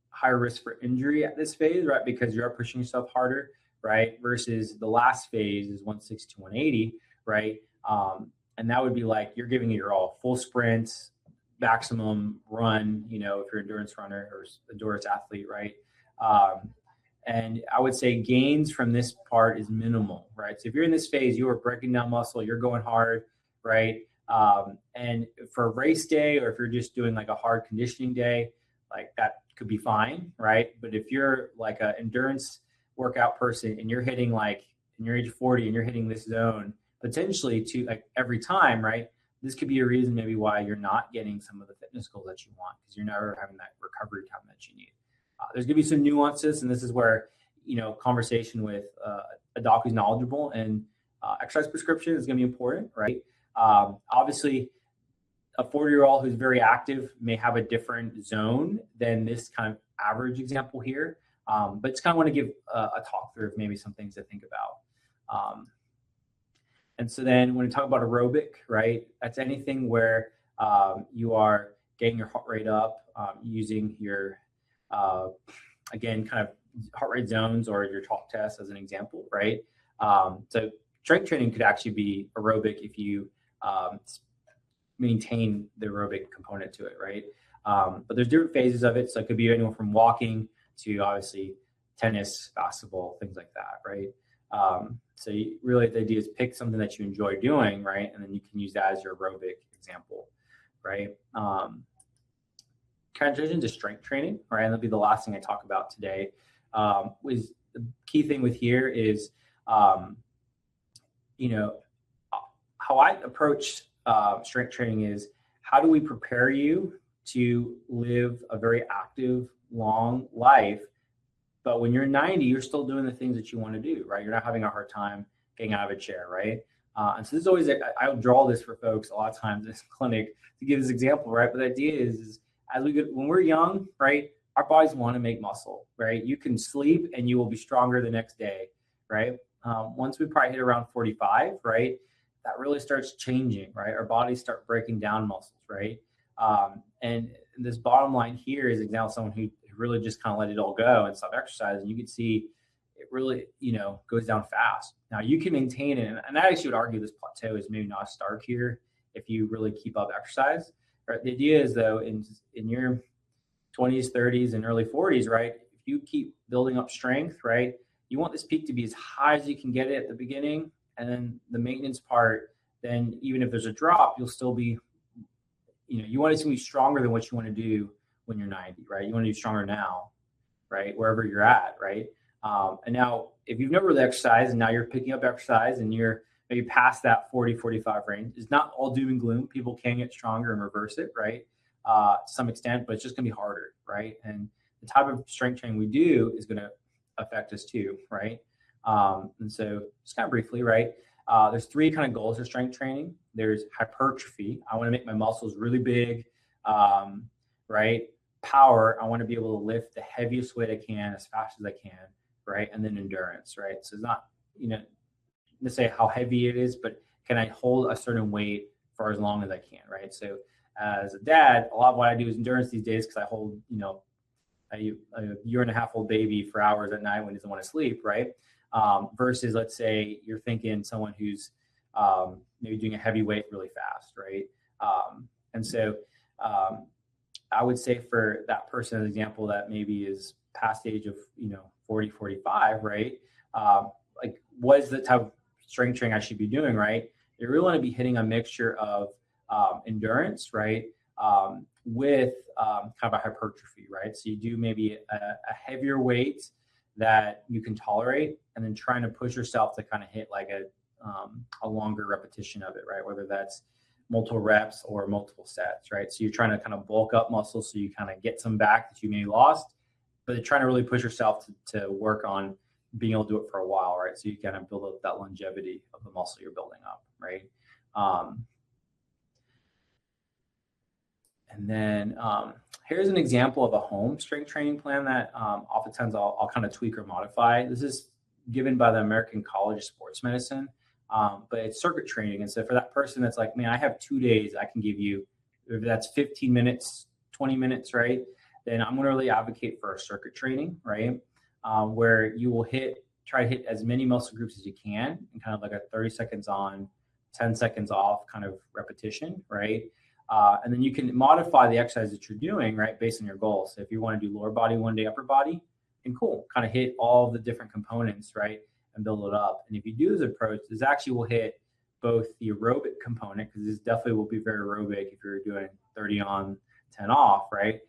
higher risk for injury at this phase, right? Because you are pushing yourself harder, right? Versus the last phase is 160 to 180, right? And that would be like you're giving it your all, full sprints, maximum run, if you're an endurance runner or endurance athlete, right? And I would say gains from this part is minimal, right? So if you're in this phase, you are breaking down muscle, you're going hard, right? And for a race day, or if you're just doing like a hard conditioning day, like that could be fine, right? But if you're like an endurance workout person and you're hitting like in your age 40 and you're hitting this zone potentially to like every time, right? This could be a reason maybe why you're not getting some of the fitness goals that you want, because you're never having that recovery time that you need. There's going to be some nuances, and this is where, conversation with a doc who's knowledgeable and exercise prescription is going to be important, right? Obviously, a 40-year-old who's very active may have a different zone than this kind of average example here, but just kind of want to give a talk through of maybe some things to think about. And so then when we talk about aerobic, right, that's anything where you are getting your heart rate up using your, again, kind of heart rate zones or your talk test as an example, right? So strength training could actually be aerobic if you maintain the aerobic component to it, right? But there's different phases of it. So it could be anyone from walking to obviously tennis, basketball, things like that, right? So really the idea is pick something that you enjoy doing, right? And then you can use that as your aerobic example, right? Transition to strength training, right? And that'll be the last thing I talk about today. Is the key thing with here is, how I approach strength training is how do we prepare you to live a very active, long life, but when you're 90, you're still doing the things that you want to do, right? You're not having a hard time getting out of a chair, right? And so this is always, I would draw this for folks a lot of times in this clinic to give this example, right? But the idea is as we get, when we're young, right, our bodies want to make muscle, right? You can sleep and you will be stronger the next day, right? Once we probably hit around 45, right, that really starts changing, right? Our bodies start breaking down muscles, right? And this bottom line here is an example of someone who really just kind of let it all go and stop exercising. You can see it really, goes down fast. Now you can maintain it. And I actually would argue this plateau is maybe not stark here if you really keep up exercise. Right? The idea is though, in your 20s, 30s, and early 40s, right? If you keep building up strength, right? You want this peak to be as high as you can get it at the beginning. And then the maintenance part, then even if there's a drop, you'll still be, you want it to be stronger than what you want to do when you're 90, right? You want to do stronger now, right? Wherever you're at, right? And now if you've never really exercised and now you're picking up exercise and you're maybe past that 40, 45 range. It's not all doom and gloom. People can get stronger and reverse it, right? To some extent, but it's just going to be harder, right? And the type of strength training we do is going to affect us too, right? And so just kind of briefly, right? There's 3 kind of goals of strength training. There's hypertrophy. I want to make my muscles really big, right? Power. I want to be able to lift the heaviest weight I can as fast as I can, right? And then endurance, right? So it's not, to say how heavy it is, but can I hold a certain weight for as long as I can, right? So as a dad, a lot of what I do is endurance these days because I hold, a year-and-a-half-old baby for hours at night when he doesn't want to sleep, right? Versus, let's say you're thinking someone who's maybe doing a heavy weight really fast, right? And so I would say for that person, an example that maybe is past the age of 40, 45, right? Like, what is the type of strength training I should be doing, right? You really want to be hitting a mixture of endurance, right? With kind of a hypertrophy, right? So you do maybe a heavier weight that you can tolerate, and then trying to push yourself to kind of hit like a longer repetition of it, right? Whether that's multiple reps or multiple sets, right? So you're trying to kind of bulk up muscles so you kind of get some back that you may have lost, but you're trying to really push yourself to work on being able to do it for a while, right? So you kind of build up that longevity of the muscle you're building up, right? And then here's an example of a home strength training plan that oftentimes I'll kind of tweak or modify. This is given by the American College of Sports Medicine, but it's circuit training. And so for that person that's like, man, I have 2 days I can give you, if that's 15 minutes, 20 minutes, right? Then I'm going to really advocate for a circuit training, right? Where you will try to hit as many muscle groups as you can and kind of like a 30 seconds on, 10 seconds off kind of repetition, right? And then you can modify the exercise that you're doing, right, based on your goals. So if you want to do lower body one day, upper body, and cool, kind of hit all the different components, right, and build it up. And if you do this approach, this actually will hit both the aerobic component, because this definitely will be very aerobic if you're doing 30 on, 10 off, right,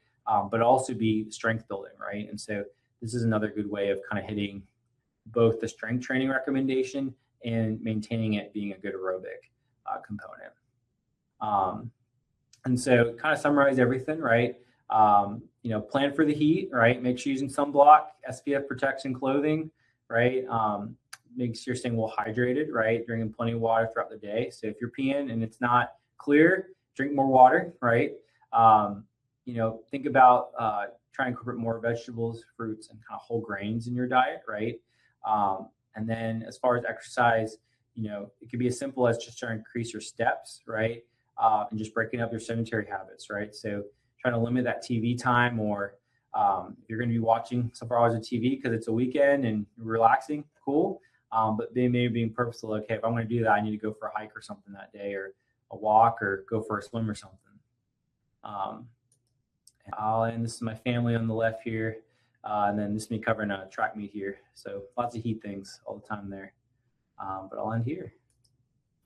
but also be strength building, right? And so this is another good way of kind of hitting both the strength training recommendation and maintaining it being a good aerobic component. And so kind of summarize everything, right? Plan for the heat, right? Make sure you're using sunblock, SPF protection clothing, right? Make sure you're staying well hydrated, right? Drinking plenty of water throughout the day. So if you're peeing and it's not clear, drink more water, right? Think about trying to incorporate more vegetables, fruits, and kind of whole grains in your diet, right? And then as far as exercise, it could be as simple as just trying to increase your steps, right? And just breaking up your sedentary habits, right? So trying to limit that TV time, or if you're going to be watching several hours of TV because it's a weekend and relaxing, cool. But maybe being purposeful, okay, if I'm going to do that, I need to go for a hike or something that day, or a walk, or go for a swim or something. And this is my family on the left here. And then this is me covering a track meet here. So lots of heat things all the time there. But I'll end here.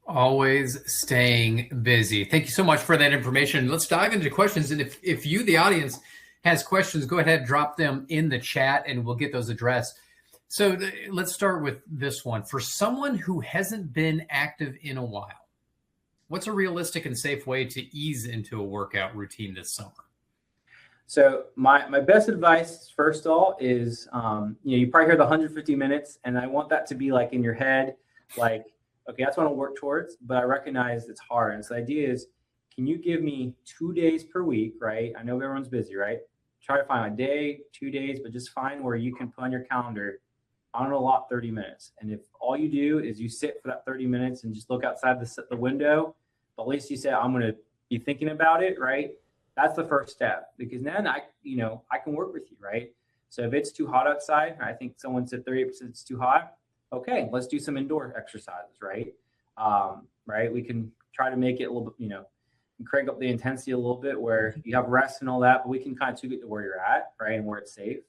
Always staying busy. Thank you so much for that information. Let's dive into questions. And if you, the audience, has questions, go ahead, drop them in the chat and we'll get those addressed. So let's start with this one. For someone who hasn't been active in a while, what's a realistic and safe way to ease into a workout routine this summer? So my best advice, first of all, is, you probably hear the 150 minutes, and I want that to be like in your head, like, okay, that's what I want to work towards, but I recognize it's hard. And so the idea is, can you give me 2 days per week, right? I know everyone's busy, right? Try to find a day, 2 days, but just find where you can put on your calendar, I'm going to allot 30 minutes. And if all you do is you sit for that 30 minutes and just look outside the window, but at least you say, I'm going to be thinking about it, right? That's the first step, because then I can work with you, right? So if it's too hot outside, I think someone said 38% it's too hot. Okay, let's do some indoor exercises, right? Right. We can try to make it a little bit, crank up the intensity a little bit where you have rest and all that, but we can kind of tweak it to where you're at, right, and where it's safe.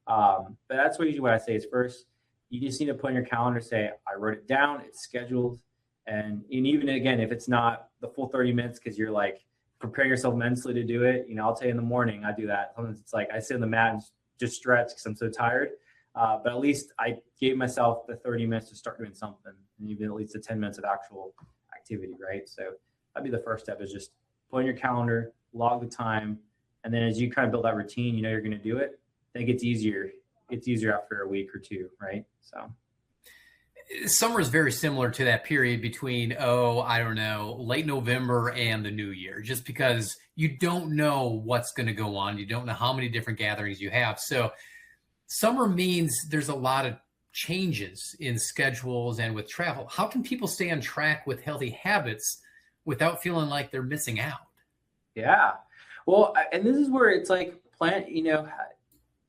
But that's usually what I say is, first, you just need to put in your calendar, say, I wrote it down, it's scheduled. And even again, if it's not the full 30 minutes because you're like preparing yourself mentally to do it, I'll tell you in the morning, I do that. Sometimes it's like I sit on the mat and just stretch because I'm so tired. But at least I gave myself the 30 minutes to start doing something, and even at least the 10 minutes of actual activity, right? So that'd be the first step, is just put in your calendar, log the time, and then as you kind of build that routine, you're going to do it. Then it gets easier. It's easier after a week or two, right? So summer is very similar to that period between, I don't know, late November and the new year, just because you don't know what's going to go on. You don't know how many different gatherings you have. So summer means there's a lot of changes in schedules and with travel. How can people stay on track with healthy habits without feeling like they're missing out? Yeah. Well, and this is where it's like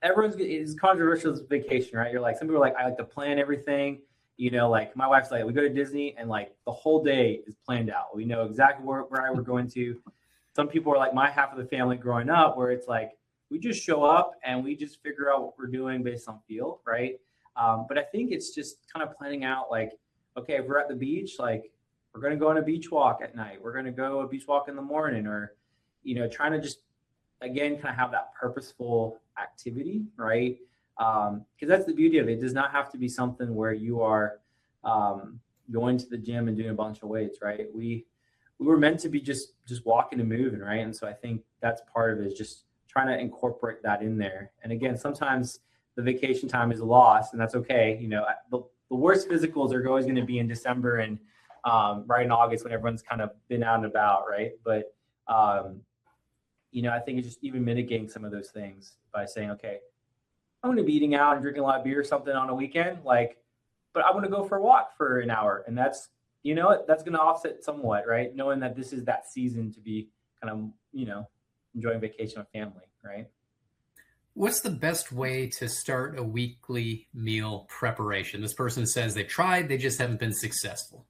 everyone's is controversial as vacation, right? You're like, some people are like, I like to plan everything. Like my wife's like, we go to Disney and like the whole day is planned out. We know exactly where we're going to. Some people are like my half of the family growing up, where it's like, we just show up and we just figure out what we're doing based on feel, right? But I think it's just kind of planning out like, okay, if we're at the beach, like we're going to go on a beach walk at night. We're going to go a beach walk in the morning, or, trying to just, again, kind of have that purposeful activity, right? Because that's the beauty of it. It does not have to be something where you are going to the gym and doing a bunch of weights, right? We were meant to be just walking and moving, right? And so I think that's part of it, is just trying to incorporate that in there. And again, sometimes the vacation time is lost, and that's okay. The worst physicals are always going to be in December and right in August, when everyone's kind of been out and about, right? But I think it's just even mitigating some of those things by saying, okay, I'm going to be eating out and drinking a lot of beer or something on a weekend, but I want to go for a walk for an hour, and that's going to offset somewhat, right? Knowing that this is that season to be kind of enjoying vacation with family, right? What's the best way to start a weekly meal preparation? This person says they've tried, they just haven't been successful.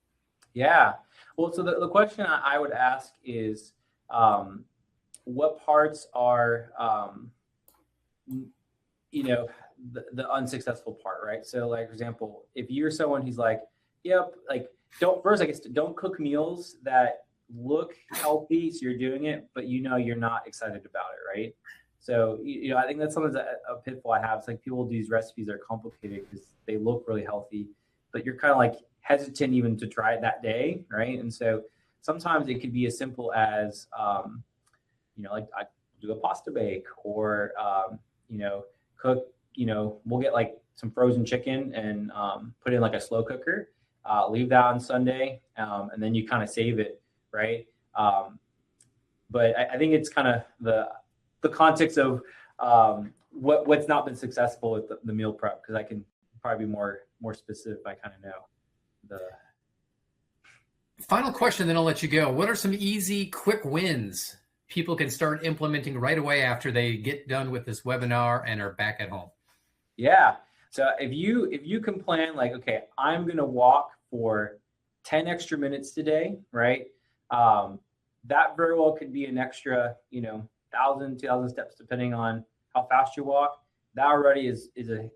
Yeah. Well, so the question I would ask is, what parts are, the unsuccessful part, right? So like, for example, if you're someone who's like, yep, like don't cook meals that look healthy, so you're doing it, but you're not excited about it, right? So I think that's sometimes a pitfall I have. It's like people do these recipes that are complicated because they look really healthy, but you're kind of like hesitant even to try it that day, right? And so sometimes it could be as simple as like I do a pasta bake, or cook. We'll get like some frozen chicken and put it in like a slow cooker. Leave that on Sunday, and then you kind of save it, right? But I think it's kind of the context of what's not been successful with the meal prep, because I can probably be more specific if I kind of know the. Final question, then I'll let you go. What are some easy, quick wins people can start implementing right away after they get done with this webinar and are back at home? Yeah. So if you can plan like, okay, I'm going to walk for 10 extra minutes today, right? That very well could be an extra, 1,000, 2,000 steps, depending on how fast you walk. That already is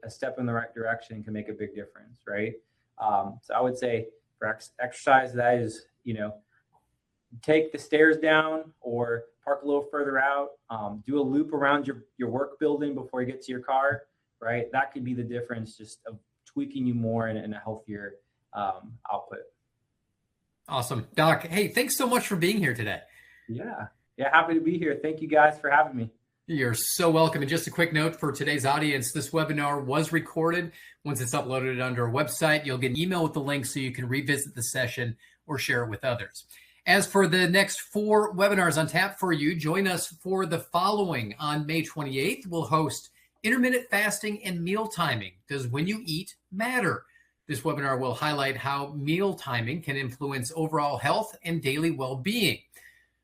a step in the right direction and can make a big difference, right? So I would say for exercise, that is, take the stairs down or park a little further out, do a loop around your work building before you get to your car, right? That could be the difference, just of tweaking you more in a healthier output. Awesome. Doc, hey, thanks so much for being here today. Yeah, happy to be here. Thank you guys for having me. You're so welcome. And just a quick note for today's audience, this webinar was recorded. Once it's uploaded onto our website, you'll get an email with the link so you can revisit the session or share it with others. As for the next 4 webinars on tap for you, join us for the following. On May 28th, we'll host Intermittent Fasting and Meal Timing. Does when you eat matter? This webinar will highlight how meal timing can influence overall health and daily well-being.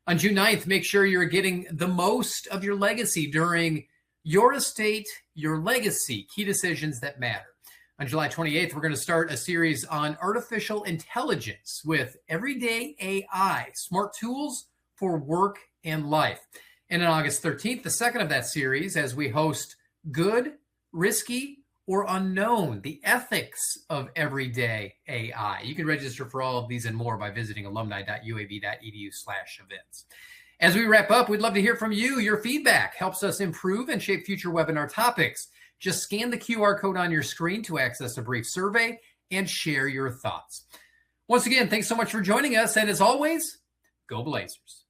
On June 9th, make sure you're getting the most of your legacy during Your Estate, Your Legacy, Key Decisions That Matter. On July 28th, we're going to start a series on artificial intelligence with Everyday AI, smart tools for work and life. And on August 13th, the second of that series, as we host Good, Risky, or Unknown, the ethics of everyday AI. You can register for all of these and more by visiting alumni.uab.edu/events. As we wrap up, we'd love to hear from you. Your feedback helps us improve and shape future webinar topics. Just scan the QR code on your screen to access a brief survey and share your thoughts. Once again, thanks so much for joining us. And as always, go Blazers.